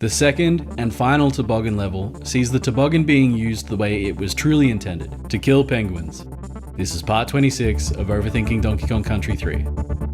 The second and final toboggan level sees the toboggan being used the way it was truly intended, to kill penguins. This is part 26 of Overthinking Donkey Kong Country 3.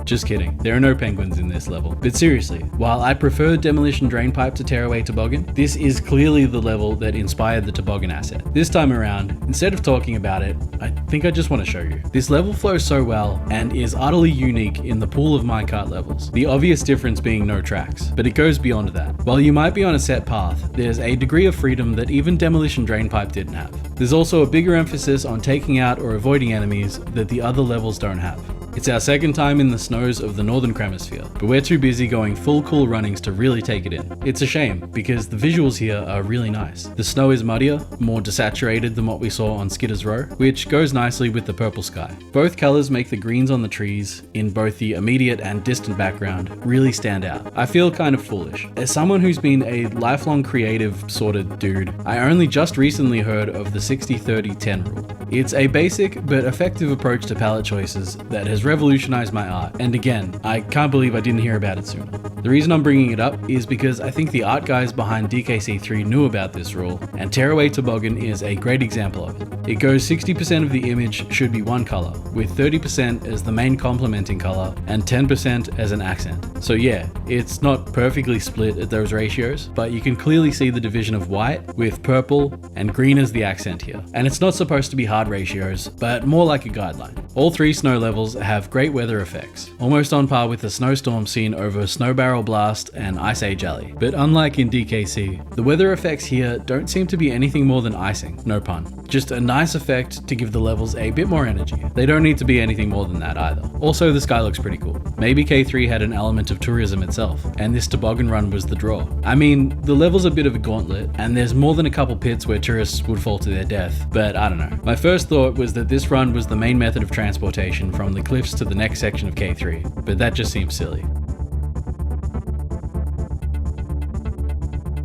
Just kidding, there are no penguins in this level. But seriously, while I prefer Demolition Drainpipe to Tearaway Toboggan, this is clearly the level that inspired the toboggan asset. This time around, instead of talking about it, I think I just want to show you. This level flows so well and is utterly unique in the pool of minecart levels, the obvious difference being no tracks, but it goes beyond that. While you might be on a set path, there's a degree of freedom that even Demolition Drainpipe didn't have. There's also a bigger emphasis on taking out or avoiding enemies that the other levels don't have. It's our second time in the snows of the Northern Hemisphere, but we're too busy going full cool runnings to really take it in. It's a shame, because the visuals here are really nice. The snow is muddier, more desaturated than what we saw on Skitter's Row, which goes nicely with the purple sky. Both colors make the greens on the trees, in both the immediate and distant background, really stand out. I feel kind of foolish. As someone who's been a lifelong creative sort of dude, I only just recently heard of the 60-30-10 rule. It's a basic but effective approach to palette choices that has revolutionized my art, and again, I can't believe I didn't hear about it sooner. The reason I'm bringing it up is because I think the art guys behind DKC3 knew about this rule, and Tearaway Toboggan is a great example of it. It goes 60% of the image should be one color, with 30% as the main complementing color and 10% as an accent. So yeah, it's not perfectly split at those ratios, but you can clearly see the division of white with purple and green as the accent here. And it's not supposed to be hard ratios, but more like a guideline. All three snow levels have great weather effects, almost on par with the snowstorm seen over Snow Barrel Blast and Ice Age Alley. But unlike in DKC, the weather effects here don't seem to be anything more than icing, no pun. Just a nice effect to give the levels a bit more energy. They don't need to be anything more than that either. Also, the sky looks pretty cool. Maybe K3 had an element of tourism itself, and this toboggan run was the draw. I mean, the level's a bit of a gauntlet, and there's more than a couple pits where tourists would fall to their death, but I don't know. My first thought was that this run was the main method of transportation from the cliffs to the next section of K3, but that just seems silly.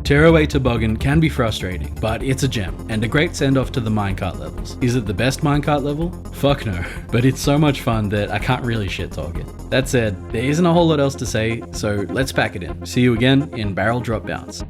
Tearaway Toboggan can be frustrating, but it's a gem, and a great send-off to the minecart levels. Is it the best minecart level? Fuck no, but it's so much fun that I can't really shit talk it. That said, there isn't a whole lot else to say, so let's pack it in. See you again in Barrel Drop Bounce.